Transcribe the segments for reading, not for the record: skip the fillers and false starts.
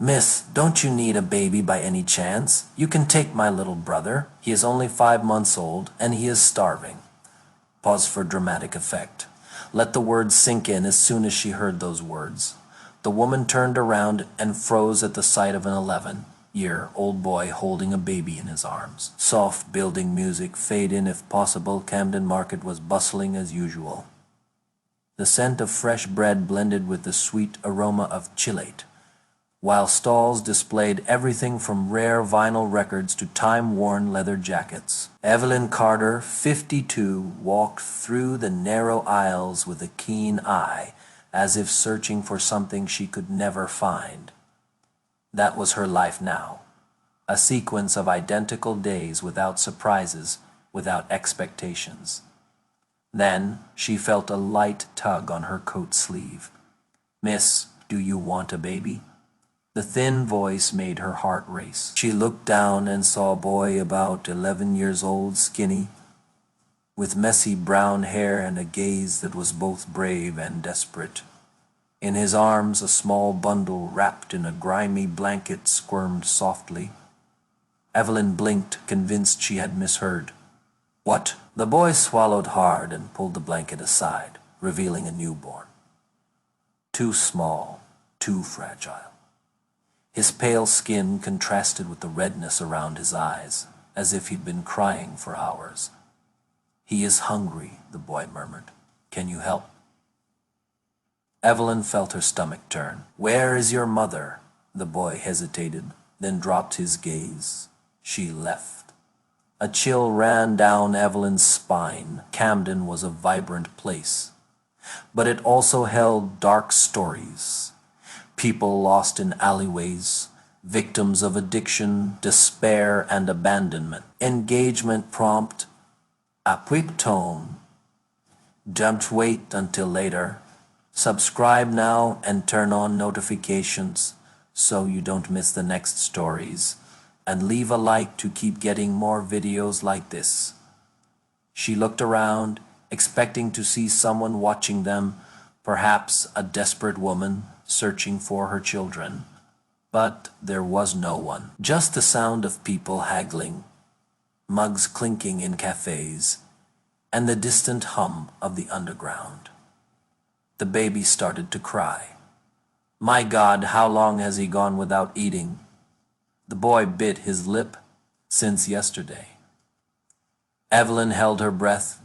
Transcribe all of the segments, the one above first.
Miss, don't you need a baby by any chance? You can take my little brother. He is only 5 months old, and he is starving. Pause for dramatic effect. Let the words sink in as soon as she heard those words. The woman turned around and froze at the sight of an 11-year-old boy holding a baby in his arms. Soft building music fade in if possible. Camden Market was bustling as usual. The scent of fresh bread blended with the sweet aroma of chilate, while stalls displayed everything from rare vinyl records to time-worn leather jackets. Evelyn Carter, 52, walked through the narrow aisles with a keen eye, as if searching for something she could never find. That was her life now, a sequence of identical days without surprises, without expectations. Then she felt a light tug on her coat sleeve. "Miss, do you want a baby?" The thin voice made her heart race. She looked down and saw a boy about 11 years old, skinny, with messy brown hair and a gaze that was both brave and desperate. In his arms, a small bundle wrapped in a grimy blanket squirmed softly. Evelyn blinked, convinced she had misheard. "What?" The boy swallowed hard and pulled the blanket aside, revealing a newborn. Too small, too fragile. His pale skin contrasted with the redness around his eyes, as if he'd been crying for hours. "He is hungry," the boy murmured. "Can you help?" Evelyn felt her stomach turn. "Where is your mother?" The boy hesitated, then dropped his gaze. She left. A chill ran down Evelyn's spine. Camden was a vibrant place, but it also held dark stories. People lost in alleyways, victims of addiction, despair, and abandonment. Engagement prompt, a quick tone. Don't wait until later. Subscribe now and turn on notifications so you don't miss the next stories. And leave a like to keep getting more videos like this. She looked around, expecting to see someone watching them, perhaps a desperate woman searching for her children. But there was no one. Just the sound of people haggling, mugs clinking in cafes, and the distant hum of the underground. The baby started to cry. "My God, how long has he gone without eating?" The boy bit his lip. "Since yesterday." Evelyn held her breath.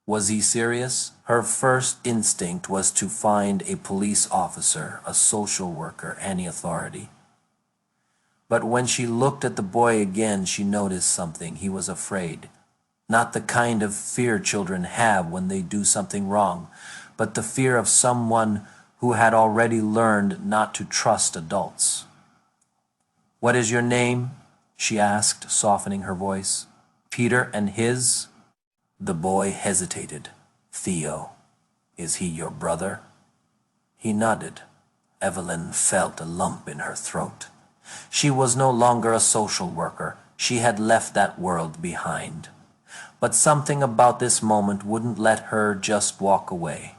Was he serious? Her first instinct was to find a police officer, a social worker, any authority. But when she looked at the boy again, she noticed something. He was afraid. Not the kind of fear children have when they do something wrong, but the fear of someone who had already learned not to trust adults. "What is your name?" she asked, softening her voice. "Peter, and his?" The boy hesitated. "Theo. Is he your brother?" He nodded. Evelyn felt a lump in her throat. She was no longer a social worker. She had left that world behind. But something about this moment wouldn't let her just walk away.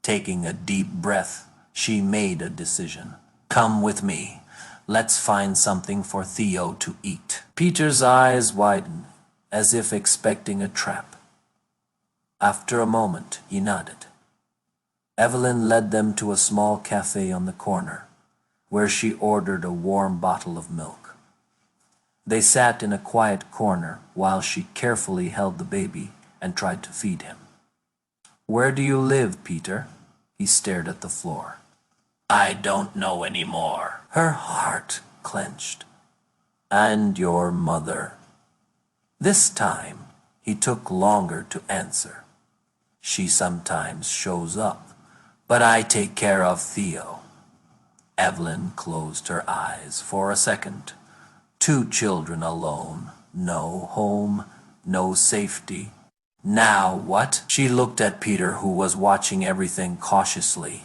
Taking a deep breath, she made a decision. "Come with me. Let's find something for Theo to eat." Peter's eyes widened, as if expecting a trap. After a moment, he nodded. Evelyn led them to a small cafe on the corner, where she ordered a warm bottle of milk. They sat in a quiet corner while she carefully held the baby and tried to feed him. "Where do you live, Peter?" He stared at the floor. "I don't know anymore." Her heart clenched. "And your mother?" This time, he took longer to answer. "She sometimes shows up, but I take care of Theo." Evelyn closed her eyes for a second. 2 children alone, no home, no safety. Now what? She looked at Peter, who was watching everything cautiously.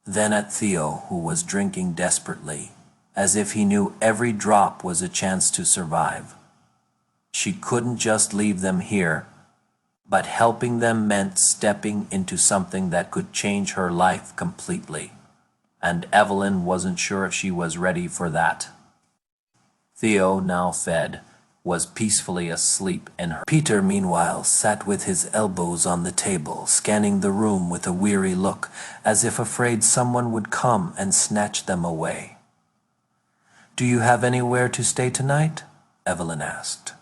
Then at Theo, who was drinking desperately, as if he knew every drop was a chance to survive. She couldn't just leave them here, but helping them meant stepping into something that could change her life completely. and Evelyn wasn't sure if she was ready for that. Theo, now fed, was peacefully asleep in her. Peter, meanwhile, sat with his elbows on the table, scanning the room with a weary look, as if afraid someone would come and snatch them away. "Do you have anywhere to stay tonight?" Evelyn asked.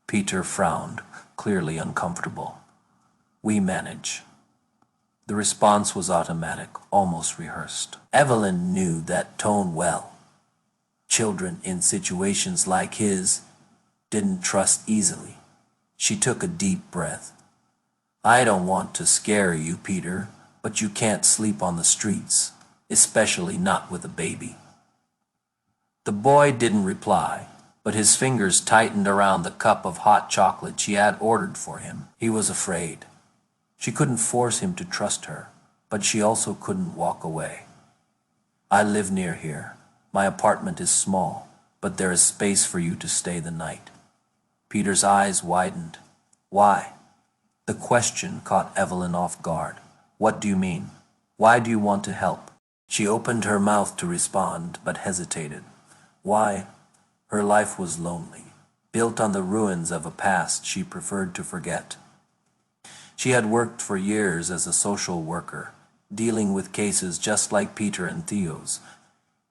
Peter frowned, clearly uncomfortable. "We manage." The response was automatic, almost rehearsed. Evelyn knew that tone well. Children in situations like his didn't trust easily. She took a deep breath. "I don't want to scare you, Peter, but you can't sleep on the streets, especially not with a baby." The boy didn't reply, but his fingers tightened around the cup of hot chocolate she had ordered for him. He was afraid. She couldn't force him to trust her, but she also couldn't walk away. "I live near here. My apartment is small, but there is space for you to stay the night." Peter's eyes widened. "Why?" The question caught Evelyn off guard. "What do you mean? Why do you want to help?" She opened her mouth to respond, but hesitated. Why? Her life was lonely, built on the ruins of a past she preferred to forget. She had worked for years as a social worker, dealing with cases just like Peter and Theo's,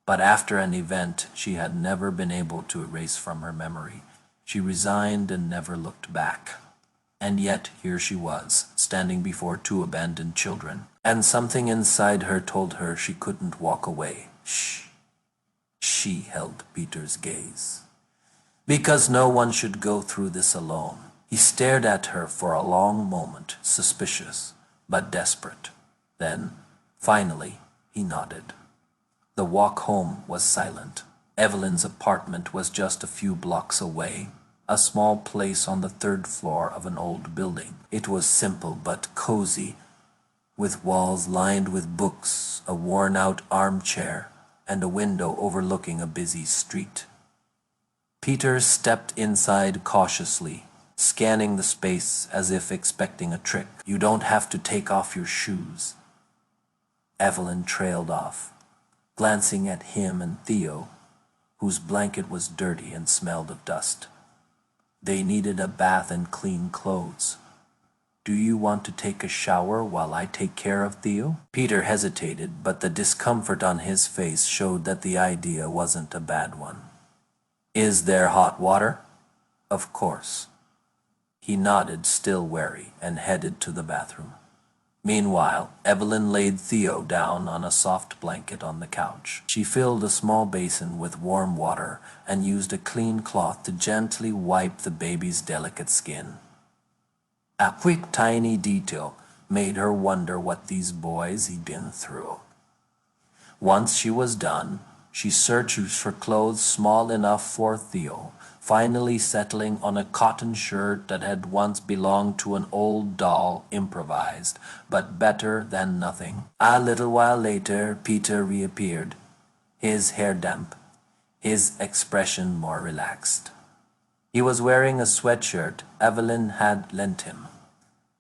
but after an event she had never been able to erase from her memory. She resigned and never looked back. And yet here she was, standing before two abandoned children, and something inside her told her she couldn't walk away. Shh. She held Peter's gaze. "Because no one should go through this alone." He stared at her for a long moment, suspicious, but desperate. Then, finally, he nodded. The walk home was silent. Evelyn's apartment was just a few blocks away, a small place on the third floor of an old building. It was simple but cozy, with walls lined with books, a worn-out armchair, and a window overlooking a busy street. Peter stepped inside cautiously, scanning the space as if expecting a trick. "You don't have to take off your shoes." Evelyn trailed off, glancing at him and Theo, whose blanket was dirty and smelled of dust. They needed a bath and clean clothes. "Do you want to take a shower while I take care of Theo?" Peter hesitated, but the discomfort on his face showed that the idea wasn't a bad one. "Is there hot water?" "Of course." He nodded, still wary, and headed to the bathroom. Meanwhile, Evelyn laid Theo down on a soft blanket on the couch. She filled a small basin with warm water and used a clean cloth to gently wipe the baby's delicate skin. A quick, tiny detail made her wonder what these boys he'd been through. Once she was done, she searched for clothes small enough for Theo, finally settling on a cotton shirt that had once belonged to an old doll, improvised, but better than nothing. A little while later, Peter reappeared, his hair damp, his expression more relaxed. He was wearing a sweatshirt Evelyn had lent him.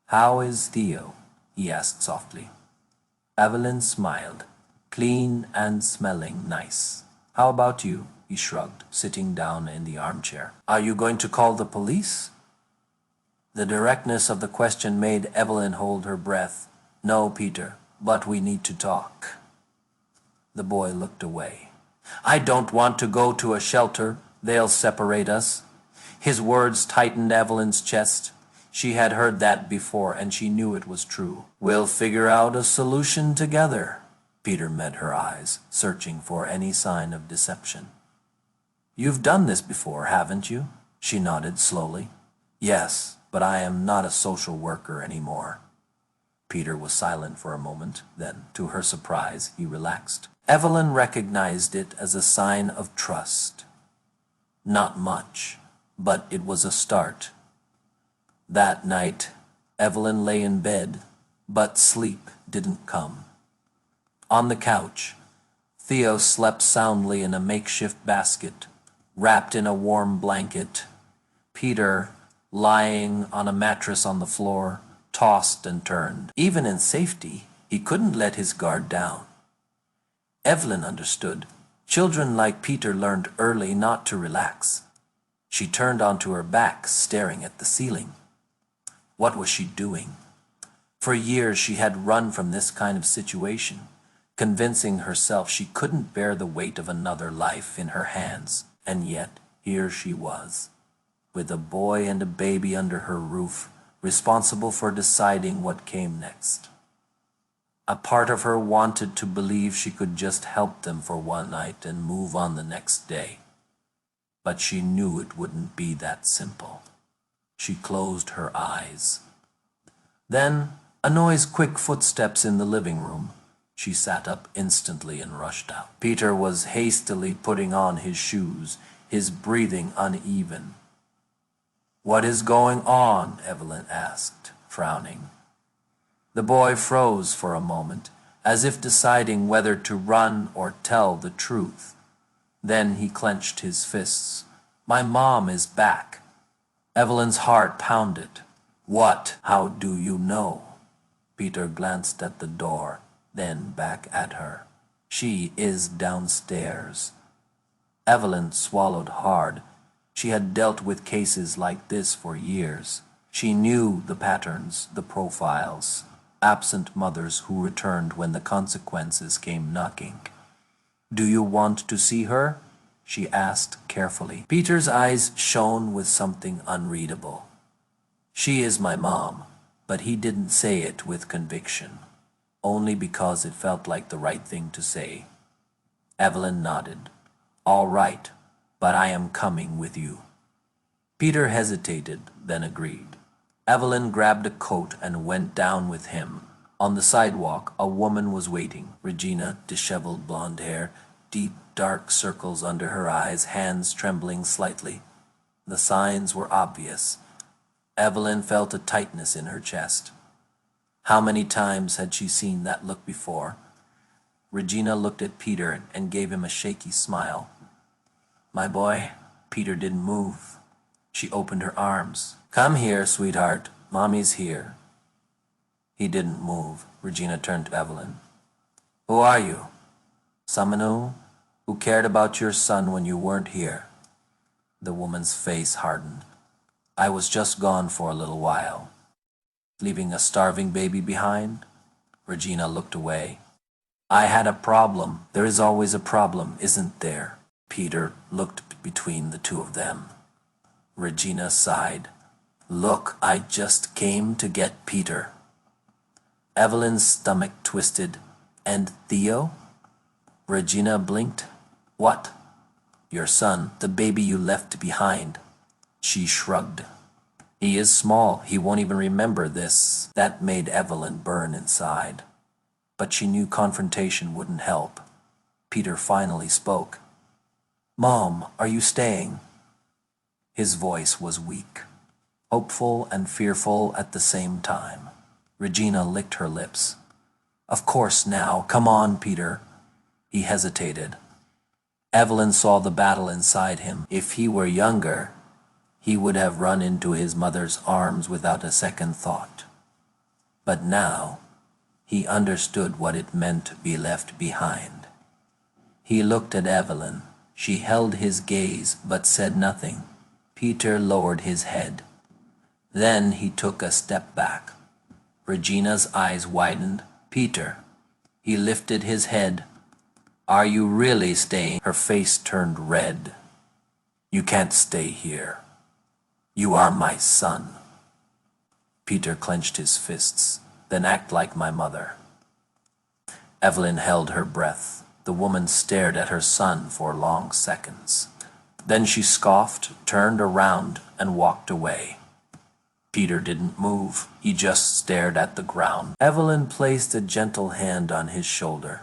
"How is Theo?" he asked softly. Evelyn smiled, "Clean and smelling nice. How about you?" he shrugged, sitting down in the armchair. "Are you going to call the police?" The directness of the question made Evelyn hold her breath. "No, Peter, but we need to talk." The boy looked away. "I don't want to go to a shelter. They'll separate us." His words tightened Evelyn's chest. She had heard that before, and she knew it was true. "We'll figure out a solution together." Peter met her eyes, searching for any sign of deception. "You've done this before, haven't you?" She nodded slowly. "Yes, but I am not a social worker anymore." Peter was silent for a moment. Then, to her surprise, he relaxed. Evelyn recognized it as a sign of trust. Not much, but it was a start. That night, Evelyn lay in bed, but sleep didn't come. On the couch, Theo slept soundly in a makeshift basket, wrapped in a warm blanket. Peter, lying on a mattress on the floor, tossed and turned. Even in safety, he couldn't let his guard down. Evelyn understood. Children like Peter learned early not to relax. She turned onto her back, staring at the ceiling. What was she doing? For years she had run from this kind of situation, convincing herself she couldn't bear the weight of another life in her hands. And yet, here she was, with a boy and a baby under her roof, responsible for deciding what came next. A part of her wanted to believe she could just help them for one night and move on the next day. But she knew it wouldn't be that simple. She closed her eyes. Then, a noise, quick footsteps in the living room. She sat up instantly and rushed out. Peter was hastily putting on his shoes, his breathing uneven. "What is going on?" Evelyn asked, frowning. The boy froze for a moment, as if deciding whether to run or tell the truth. Then he clenched his fists. "My mom is back." Evelyn's heart pounded. "What? How do you know?" Peter glanced at the door, then back at her. "She is downstairs." Evelyn swallowed hard. She had dealt with cases like this for years. She knew the patterns, the profiles. Absent mothers who returned when the consequences came knocking. "Do you want to see her?" she asked carefully. Peter's eyes shone with something unreadable. "She is my mom," but he didn't say it with conviction, only because it felt like the right thing to say. Evelyn nodded. "All right, but I am coming with you." Peter hesitated, then agreed. Evelyn grabbed a coat and went down with him. On the sidewalk, a woman was waiting. Regina, disheveled blonde hair, deep dark circles under her eyes, hands trembling slightly. The signs were obvious. Evelyn felt a tightness in her chest. How many times had she seen that look before? Regina looked at Peter and gave him a shaky smile. "My boy." Peter didn't move. She opened her arms. "Come here, sweetheart. Mommy's here." He didn't move. Regina turned to Evelyn. "Who are you?" "Someone who cared about your son when you weren't here." The woman's face hardened. "I was just gone for a little while." "Leaving a starving baby behind?" Regina looked away. "I had a problem. There is always a problem, isn't there?" Peter looked between the two of them. Regina sighed. "Look, I just came to get Peter." Evelyn's stomach twisted. "And Theo?" Regina blinked. "What?" "Your son, the baby you left behind." She shrugged. "He is small. He won't even remember this." That made Evelyn burn inside. But she knew confrontation wouldn't help. Peter finally spoke. "Mom, are you staying?" His voice was weak, hopeful and fearful at the same time. Regina licked her lips. "Of course now. Come on, Peter." He hesitated. Evelyn saw the battle inside him. If he were younger, he would have run into his mother's arms without a second thought. But now, he understood what it meant to be left behind. He looked at Evelyn. She held his gaze, but said nothing. Peter lowered his head. Then he took a step back. Regina's eyes widened. "Peter." He lifted his head. "Are you really staying?" Her face turned red. "You can't stay here. You are my son." Peter clenched his fists. "Then act like my mother." Evelyn held her breath. The woman stared at her son for long seconds. Then she scoffed, turned around, and walked away. Peter didn't move. He just stared at the ground. Evelyn placed a gentle hand on his shoulder.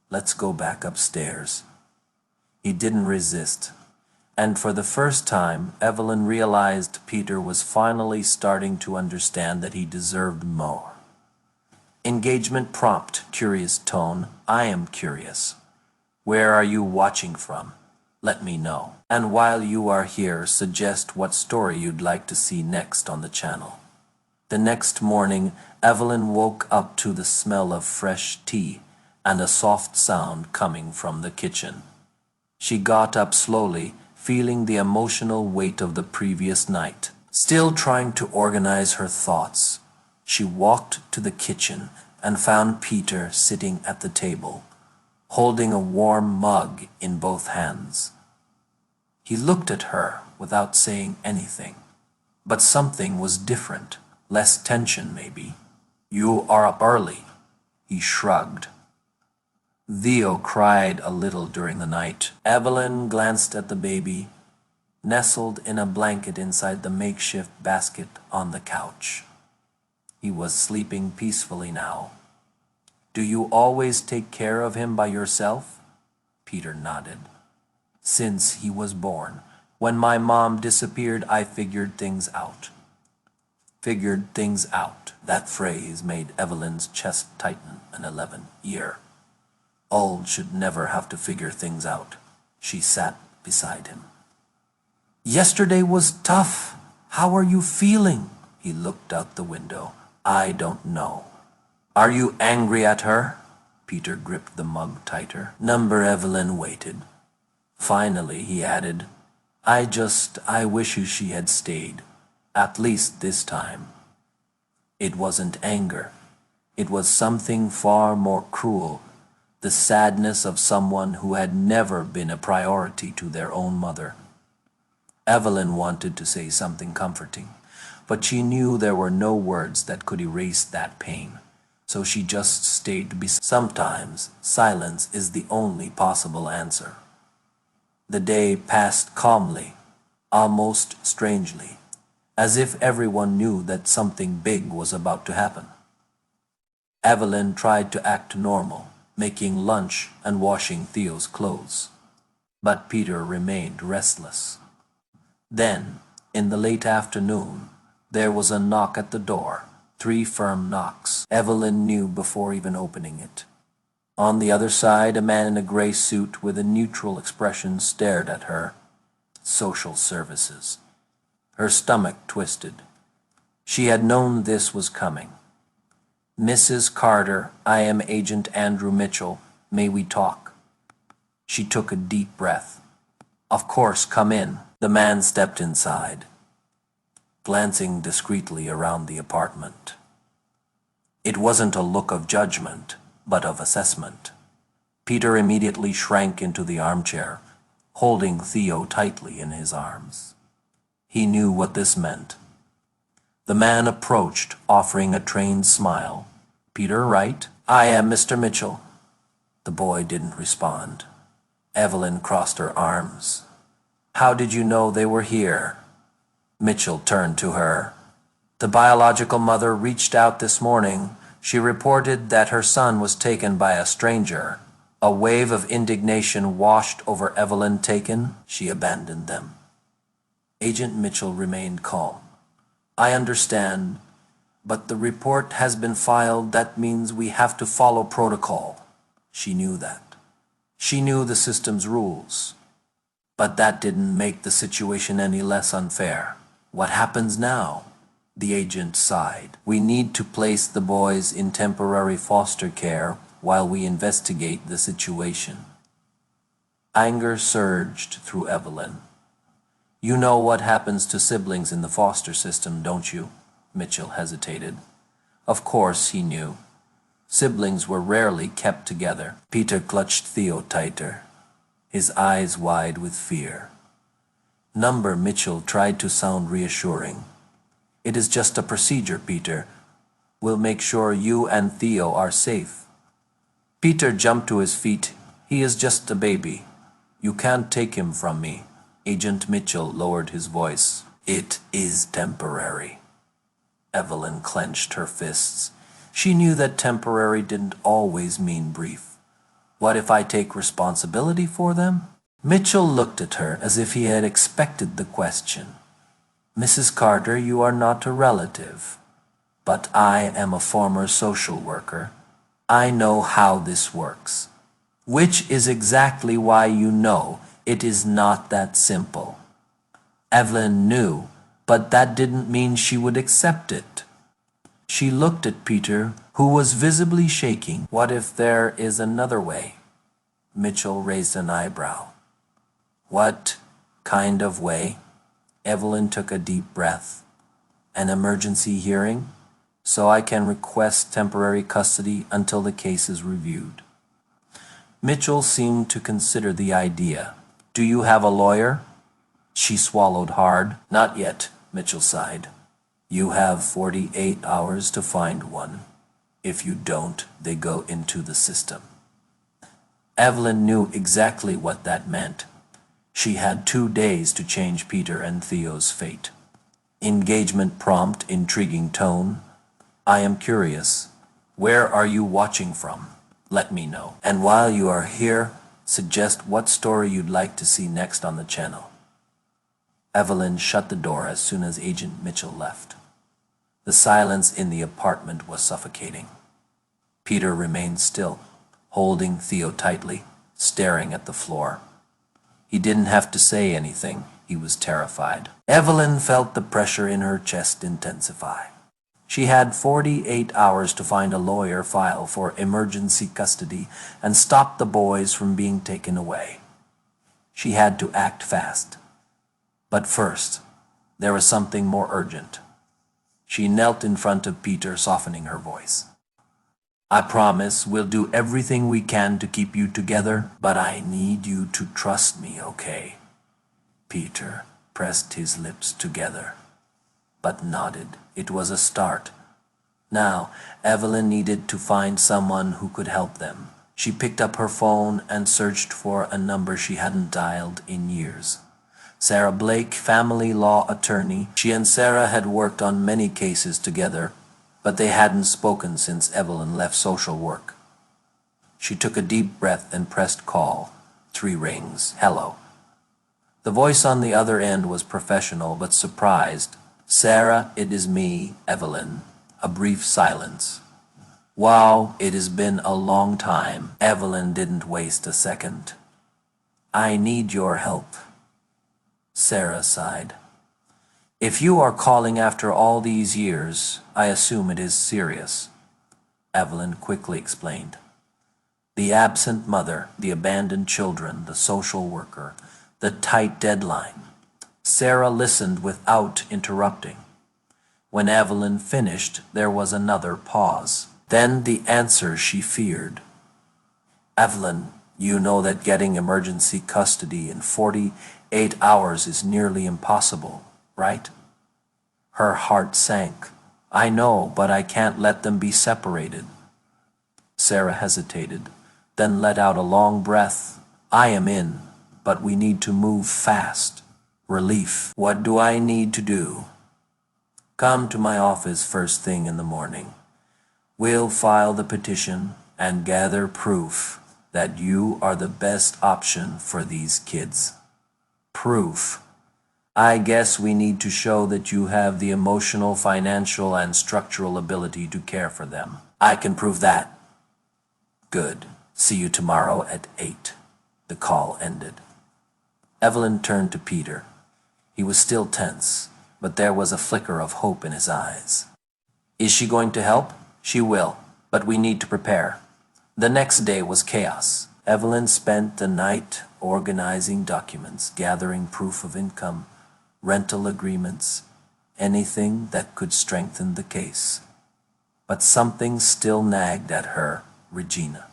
"Let's go back upstairs." He didn't resist. And for the first time, Evelyn realized Peter was finally starting to understand that he deserved more. Engagement prompt, curious tone. "I am curious. Where are you watching from? Let me know. And while you are here, suggest what story you'd like to see next on the channel." The next morning, Evelyn woke up to the smell of fresh tea and a soft sound coming from the kitchen. She got up slowly, feeling the emotional weight of the previous night. Still trying to organize her thoughts, she walked to the kitchen and found Peter sitting at the table, holding a warm mug in both hands. He looked at her without saying anything, but something was different, less tension maybe. "You are up early," he shrugged. Theo cried a little during the night. Evelyn glanced at the baby, nestled in a blanket inside the makeshift basket on the couch. He was sleeping peacefully now. "Do you always take care of him by yourself?" Peter nodded. "Since he was born. When my mom disappeared, I figured things out." Figured things out. That phrase made Evelyn's chest tighten an 11-year. Old should never have to figure things out. She sat beside him. "Yesterday was tough. How are you feeling?" He looked out the window. "I don't know." "Are you angry at her?" Peter gripped the mug tighter. Number Evelyn waited. Finally, he added, I wish she had stayed, at least this time." It wasn't anger. It was something far more cruel, the sadness of someone who had never been a priority to their own mother. Evelyn wanted to say something comforting, but she knew there were no words that could erase that pain, so she just stayed beside. Sometimes silence is the only possible answer. The day passed calmly, almost strangely, as if everyone knew that something big was about to happen. Evelyn tried to act normal, making lunch and washing Theo's clothes, but Peter remained restless. Then, in the late afternoon, there was a knock at the door, 3 firm knocks. Evelyn knew before even opening it. On the other side, a man in a gray suit with a neutral expression stared at her. Social services. Her stomach twisted. She had known this was coming. "Mrs. Carter, I am Agent Andrew Mitchell. May we talk?" She took a deep breath. "Of course, come in." The man stepped inside, glancing discreetly around the apartment. It wasn't a look of judgment, but of assessment. Peter immediately shrank into the armchair, holding Theo tightly in his arms. He knew what this meant. The man approached, offering a trained smile. "Peter, right?" "I am Mr. Mitchell." The boy didn't respond. Evelyn crossed her arms. "How did you know they were here?" Mitchell turned to her. "The biological mother reached out this morning. She reported that her son was taken by a stranger." A wave of indignation washed over Evelyn. "Taken?" "She abandoned them." Agent Mitchell remained calm. "I understand, but the report has been filed. That means we have to follow protocol." She knew that. She knew the system's rules. But that didn't make the situation any less unfair. "What happens now?" The agent sighed. "We need to place the boys in temporary foster care while we investigate the situation." Anger surged through Evelyn. "You know what happens to siblings in the foster system, don't you?" Mitchell hesitated. Of course he knew. Siblings were rarely kept together. Peter clutched Theo tighter, his eyes wide with fear. Number Mitchell tried to sound reassuring. "It is just a procedure, Peter. We'll make sure you and Theo are safe." Peter jumped to his feet. "He is just a baby. You can't take him from me." Agent Mitchell lowered his voice. "It is temporary." Evelyn clenched her fists. She knew that temporary didn't always mean brief. "What if I take responsibility for them?" Mitchell looked at her as if he had expected the question. "Mrs. Carter, you are not a relative, but I am a former social worker. I know how this works. Which is exactly why you know it is not that simple." Evelyn knew, but that didn't mean she would accept it. She looked at Peter, who was visibly shaking. What if there is another way? Mitchell raised an eyebrow. What kind of way? Evelyn took a deep breath. An emergency hearing, so I can request temporary custody until the case is reviewed. Mitchell seemed to consider the idea. Do you have a lawyer? She swallowed hard. Not yet, Mitchell sighed. You have 48 hours to find one. If you don't, they go into the system. Evelyn knew exactly what that meant. She had 2 days to change Peter and Theo's fate. Engagement prompt, intriguing tone. I am curious. Where are you watching from? Let me know. And while you are here, suggest what story you'd like to see next on the channel. Evelyn shut the door as soon as Agent Mitchell left. The silence in the apartment was suffocating. Peter remained still, holding Theo tightly, staring at the floor. He didn't have to say anything. He was terrified. Evelyn felt the pressure in her chest intensify. She had 48 hours to find a lawyer, file for emergency custody, and stop the boys from being taken away. She had to act fast. But first, there was something more urgent. She knelt in front of Peter, softening her voice. I promise we'll do everything we can to keep you together, but I need you to trust me, okay? Peter pressed his lips together, but nodded. It was a start. Now, Evelyn needed to find someone who could help them. She picked up her phone and searched for a number she hadn't dialed in years. Sarah Blake, family law attorney. She and Sarah had worked on many cases together, but they hadn't spoken since Evelyn left social work. She took a deep breath and pressed call. 3 rings. Hello. The voice on the other end was professional but surprised. Sarah, it is me, Evelyn. A brief silence. Wow, it has been a long time. Evelyn didn't waste a second. I need your help. Sarah sighed. If you are calling after all these years, I assume it is serious. Evelyn quickly explained. The absent mother, the abandoned children, the social worker, the tight deadline. Sarah listened without interrupting. When Evelyn finished, there was another pause. Then the answer she feared. Evelyn, you know that getting emergency custody in 48 hours is nearly impossible, right? Her heart sank. I know, but I can't let them be separated. Sarah hesitated, then let out a long breath. I am in, but we need to move fast. Relief. What do I need to do? Come to my office first thing in the morning. We'll file the petition and gather proof that you are the best option for these kids. Proof. I guess we need to show that you have the emotional, financial, and structural ability to care for them. I can prove that. Good. See you tomorrow at 8. The call ended. Evelyn turned to Peter. He was still tense, but there was a flicker of hope in his eyes. Is she going to help? She will, but we need to prepare. The next day was chaos. Evelyn spent the night organizing documents, gathering proof of income, rental agreements, anything that could strengthen the case. But something still nagged at her, Regina.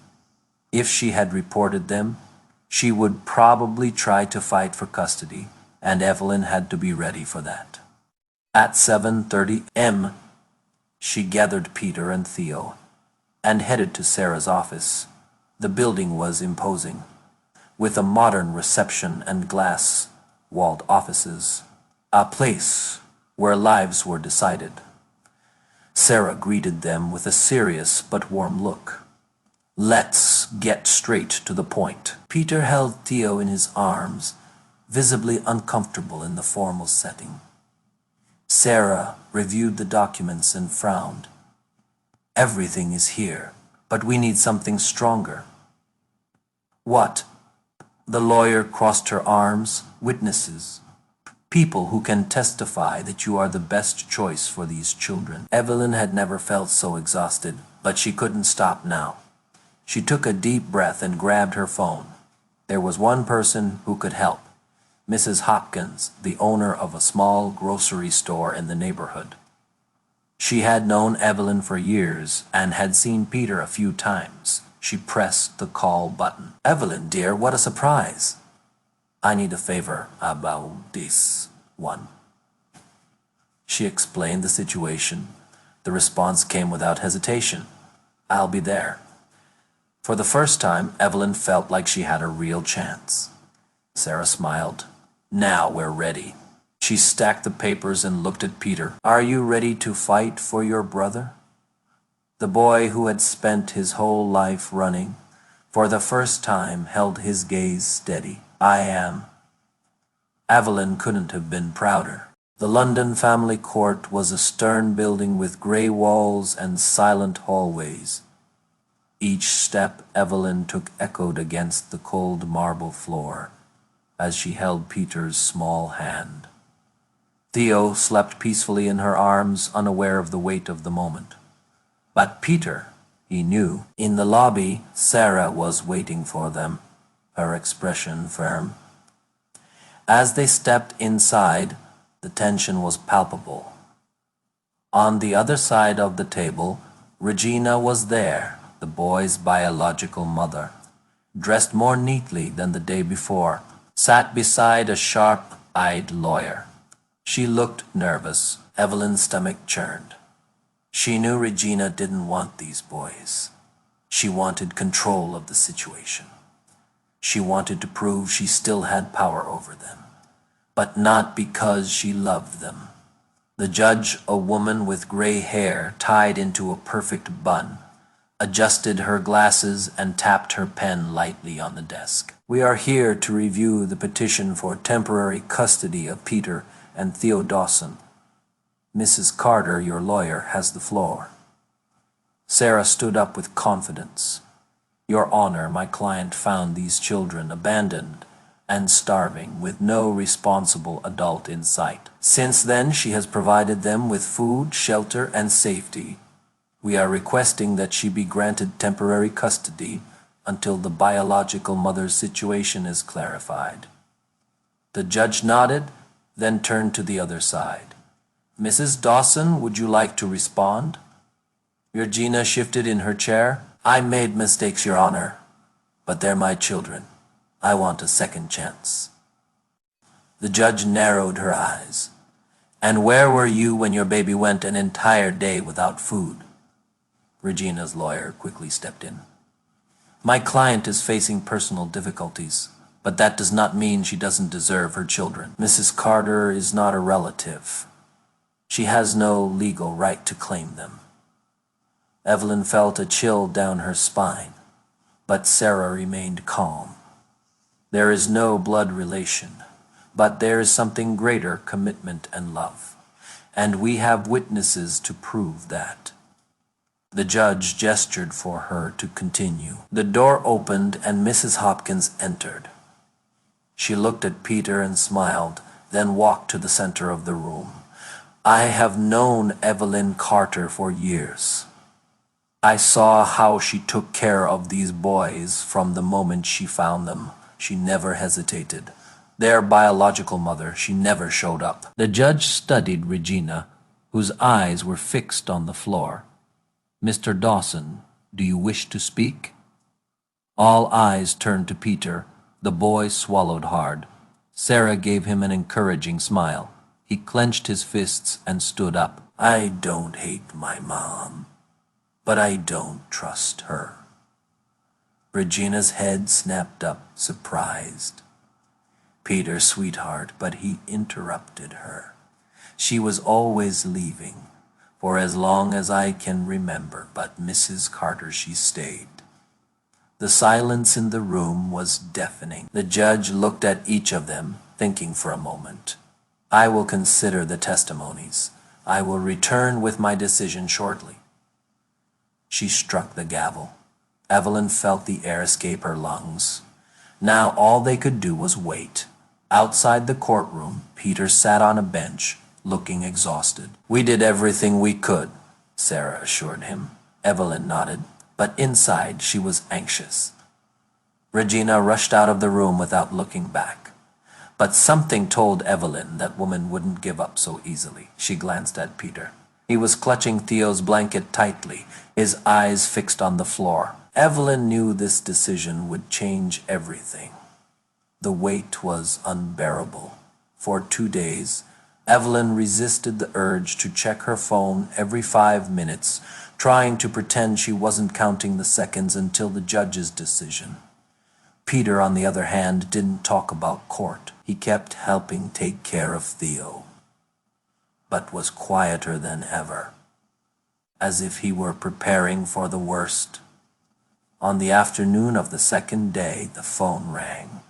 If she had reported them, she would probably try to fight for custody, and Evelyn had to be ready for that. At 7:30 a.m., she gathered Peter and Theo and headed to Sarah's office. The building was imposing, with a modern reception and glass-walled offices, a place where lives were decided. Sarah greeted them with a serious but warm look. Let's get straight to the point. Peter held Theo in his arms, visibly uncomfortable in the formal setting. Sarah reviewed the documents and frowned. Everything is here, but we need something stronger. What? The lawyer crossed her arms. Witnesses. People who can testify that you are the best choice for these children. Evelyn had never felt so exhausted. But she couldn't stop now. She took a deep breath and grabbed her phone. There was one person who could help. Mrs. Hopkins, the owner of a small grocery store in the neighborhood. She had known Evelyn for years and had seen Peter a few times. She pressed the call button. "Evelyn, dear, what a surprise. I need a favor about this one." She explained the situation. The response came without hesitation. "I'll be there." For the first time, Evelyn felt like she had a real chance. Sarah smiled. "Now we're ready." She stacked the papers and looked at Peter. "Are you ready to fight for your brother?" The boy who had spent his whole life running, for the first time held his gaze steady. "I am." Evelyn couldn't have been prouder. The London family court was a stern building with gray walls and silent hallways. Each step Evelyn took echoed against the cold marble floor as she held Peter's small hand. Theo slept peacefully in her arms, unaware of the weight of the moment. But Peter, he knew. In the lobby, Sarah was waiting for them, her expression firm. As they stepped inside, the tension was palpable. On the other side of the table, Regina was there, the boy's biological mother, dressed more neatly than the day before, sat beside a sharp-eyed lawyer. She looked nervous. Evelyn's stomach churned. She knew Regina didn't want these boys. She wanted control of the situation. She wanted to prove she still had power over them, but not because she loved them. The judge, a woman with gray hair tied into a perfect bun, adjusted her glasses and tapped her pen lightly on the desk. "We are here to review the petition for temporary custody of Peter and Theo Dawson. Mrs. Carter, your lawyer, has the floor." Sarah stood up with confidence. "Your Honor, my client found these children abandoned and starving with no responsible adult in sight. Since then, she has provided them with food, shelter, and safety. We are requesting that she be granted temporary custody until the biological mother's situation is clarified." The judge nodded, then turned to the other side. "Mrs. Dawson, would you like to respond?" Regina shifted in her chair. "I made mistakes, Your Honor, but they're my children. I want a second chance." The judge narrowed her eyes. "And where were you when your baby went an entire day without food?" Regina's lawyer quickly stepped in. "My client is facing personal difficulties, but that does not mean she doesn't deserve her children. Mrs. Carter is not a relative. She has no legal right to claim them." Evelyn felt a chill down her spine, but Sarah remained calm. "There is no blood relation, but there is something greater, commitment and love, and we have witnesses to prove that." The judge gestured for her to continue. The door opened and Mrs. Hopkins entered. She looked at Peter and smiled, then walked to the center of the room. "I have known Evelyn Carter for years. I saw how she took care of these boys from the moment she found them. She never hesitated. Their biological mother, she never showed up." The judge studied Regina, whose eyes were fixed on the floor. "Mr. Dawson, do you wish to speak?" All eyes turned to Peter. The boy swallowed hard. Sarah gave him an encouraging smile. He clenched his fists and stood up. "I don't hate my mom, but I don't trust her." Regina's head snapped up, surprised. "Peter, sweetheart," but he interrupted her. "She was always leaving, for as long as I can remember, but Mrs. Carter, she stayed." The silence in the room was deafening. The judge looked at each of them, thinking for a moment. "I will consider the testimonies. I will return with my decision shortly." She struck the gavel. Evelyn felt the air escape her lungs. Now all they could do was wait. Outside the courtroom, Peter sat on a bench, looking exhausted. "We did everything we could," Sarah assured him. Evelyn nodded, but inside she was anxious. Regina rushed out of the room without looking back. But something told Evelyn that woman wouldn't give up so easily. She glanced at Peter. He was clutching Theo's blanket tightly, his eyes fixed on the floor. Evelyn knew this decision would change everything. The weight was unbearable. For 2 days, Evelyn resisted the urge to check her phone every 5 minutes, trying to pretend she wasn't counting the seconds until the judge's decision. Peter, on the other hand, didn't talk about court. He kept helping take care of Theo, but was quieter than ever, as if he were preparing for the worst. On the afternoon of the second day, the phone rang.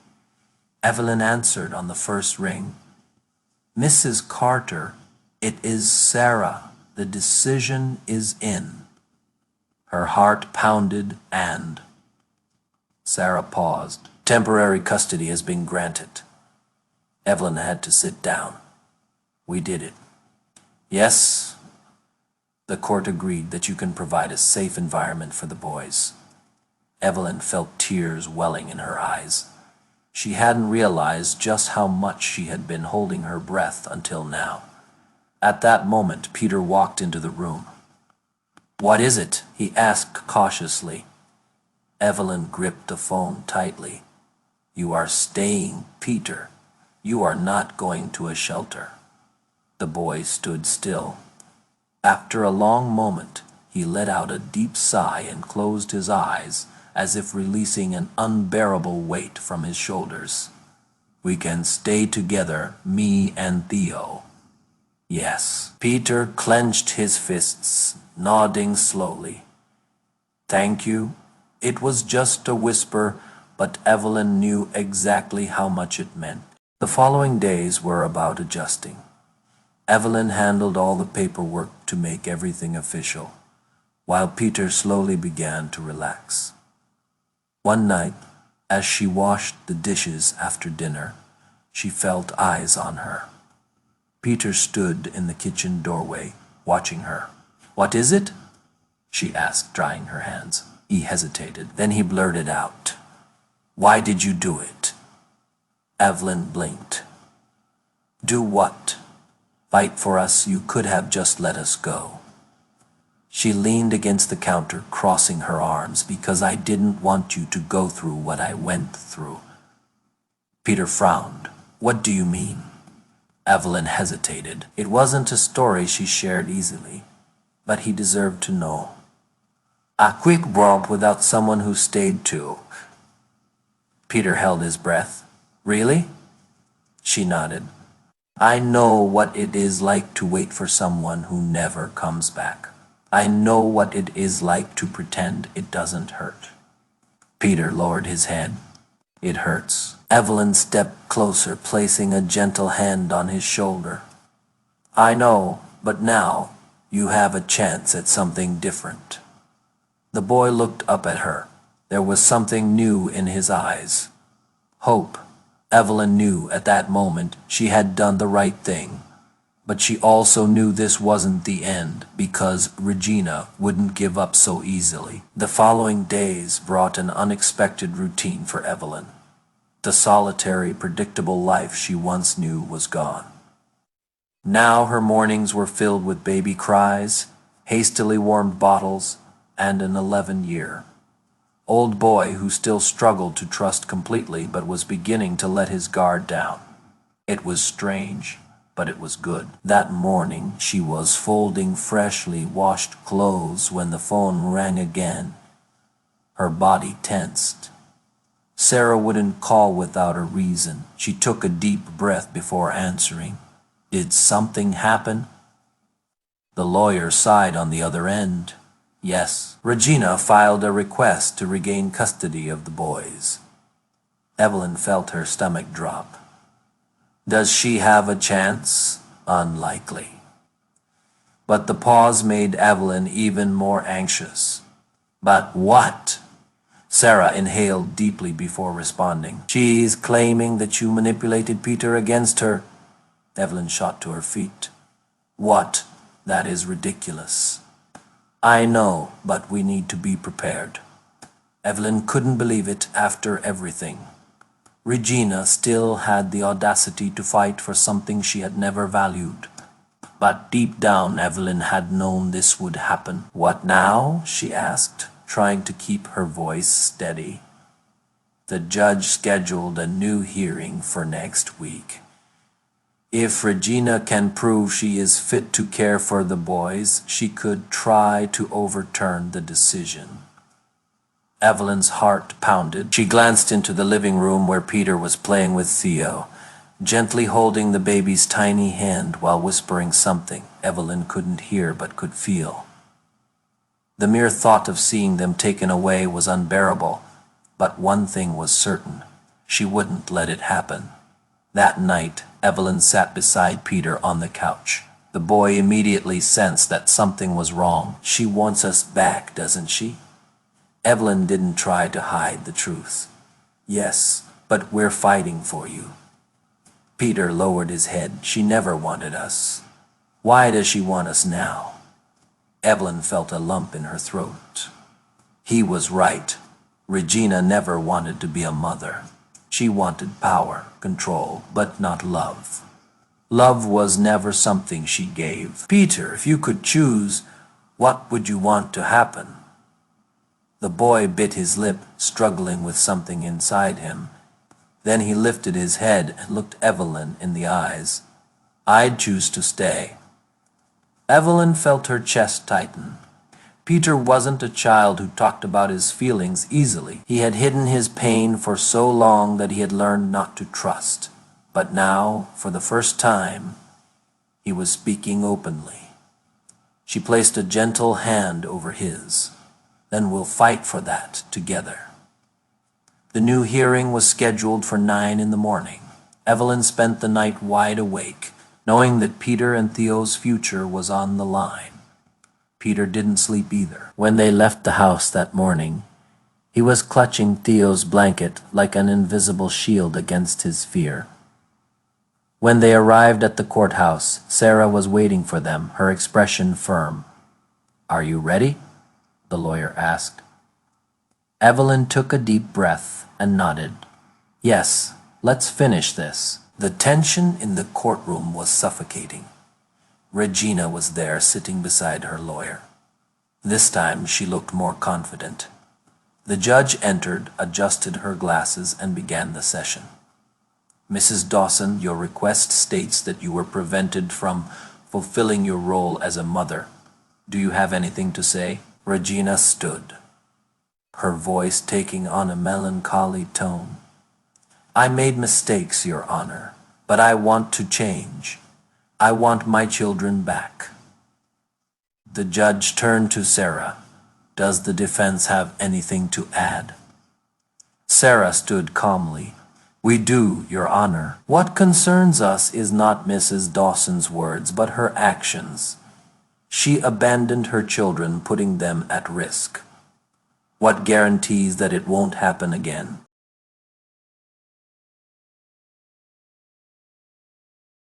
Evelyn answered on the first ring. "Mrs. Carter, it is Sarah. The decision is in." Her heart pounded and Sarah paused. "Temporary custody has been granted." Evelyn had to sit down. "We did it." "Yes." The court agreed that you can provide a safe environment for the boys. Evelyn felt tears welling in her eyes. She hadn't realized just how much she had been holding her breath until now. At that moment, Peter walked into the room. "What is it?" he asked cautiously. Evelyn gripped the phone tightly. "You are staying, Peter. You are not going to a shelter." The boy stood still. After a long moment, he let out a deep sigh and closed his eyes, as if releasing an unbearable weight from his shoulders. "We can stay together, me and Theo." "Yes." Peter clenched his fists, nodding slowly. "Thank you." It was just a whisper, but Evelyn knew exactly how much it meant. The following days were about adjusting. Evelyn handled all the paperwork to make everything official, while Peter slowly began to relax. One night, as she washed the dishes after dinner, she felt eyes on her. Peter stood in the kitchen doorway, watching her. "What is it?" she asked, drying her hands. He hesitated. Then he blurted out, "Why did you do it?" Evelyn blinked. "Do what?" "Fight for us. You could have just let us go." She leaned against the counter, crossing her arms, "Because I didn't want you to go through what I went through." Peter frowned. "What do you mean?" Evelyn hesitated. It wasn't a story she shared easily, but he deserved to know. "A quick romp without someone who stayed too." Peter held his breath. "Really?" She nodded. "I know what it is like to wait for someone who never comes back. I know what it is like to pretend it doesn't hurt." Peter lowered his head. "It hurts." Evelyn stepped closer, placing a gentle hand on his shoulder. "I know, but now you have a chance at something different." The boy looked up at her. There was something new in his eyes. Hope. Evelyn knew at that moment she had done the right thing. But she also knew this wasn't the end, because Regina wouldn't give up so easily. The following days brought an unexpected routine for Evelyn. The solitary, predictable life she once knew was gone. Now her mornings were filled with baby cries, hastily warmed bottles, and an 11-year-old boy who still struggled to trust completely but was beginning to let his guard down. It was strange, but it was good. That morning she was folding freshly washed clothes when the phone rang again. Her body tensed. Sarah wouldn't call without a reason. She took a deep breath before answering. Did something happen? The lawyer sighed on the other end. Yes, Regina filed a request to regain custody of the boys. Evelyn felt her stomach drop. Does she have a chance? Unlikely. But the pause made Evelyn even more anxious. But what? Sarah inhaled deeply before responding. She's claiming that you manipulated Peter against her. Evelyn shot to her feet. What? That is ridiculous. I know, but we need to be prepared. Evelyn couldn't believe it after everything. Regina still had the audacity to fight for something she had never valued. But deep down, Evelyn had known this would happen. What now? She asked, trying to keep her voice steady. The judge scheduled a new hearing for next week. If Regina can prove she is fit to care for the boys, she could try to overturn the decision. Evelyn's heart pounded. She glanced into the living room where Peter was playing with Theo, gently holding the baby's tiny hand while whispering something Evelyn couldn't hear but could feel. The mere thought of seeing them taken away was unbearable, but one thing was certain: she wouldn't let it happen. That night, Evelyn sat beside Peter on the couch. The boy immediately sensed that something was wrong. She wants us back, doesn't she? Evelyn didn't try to hide the truth. Yes, but we're fighting for you. Peter lowered his head. She never wanted us. Why does she want us now? Evelyn felt a lump in her throat. He was right. Regina never wanted to be a mother. She wanted power, control, but not love. Love was never something she gave. Peter, if you could choose, what would you want to happen? The boy bit his lip, struggling with something inside him. Then he lifted his head and looked Evelyn in the eyes. I'd choose to stay. Evelyn felt her chest tighten. Peter wasn't a child who talked about his feelings easily. He had hidden his pain for so long that he had learned not to trust. But now, for the first time, he was speaking openly. She placed a gentle hand over his. Then we'll fight for that together. The new hearing was scheduled for 9 in the morning. Evelyn spent the night wide awake, knowing that Peter and Theo's future was on the line. Peter didn't sleep either. When they left the house that morning, he was clutching Theo's blanket like an invisible shield against his fear. When they arrived at the courthouse, Sarah was waiting for them, her expression firm. Are you ready? The lawyer asked. Evelyn took a deep breath and nodded. Yes, let's finish this. The tension in the courtroom was suffocating. Regina was there sitting beside her lawyer. This time she looked more confident. The judge entered, adjusted her glasses, and began the session. Mrs. Dawson, your request states that you were prevented from fulfilling your role as a mother. Do you have anything to say? Regina stood, her voice taking on a melancholy tone. I made mistakes, Your Honor, but I want to change. I want my children back. The judge turned to Sarah. Does the defense have anything to add? Sarah stood calmly. We do, Your Honor. What concerns us is not Mrs. Dawson's words, but her actions. She abandoned her children, putting them at risk. What guarantees that it won't happen again?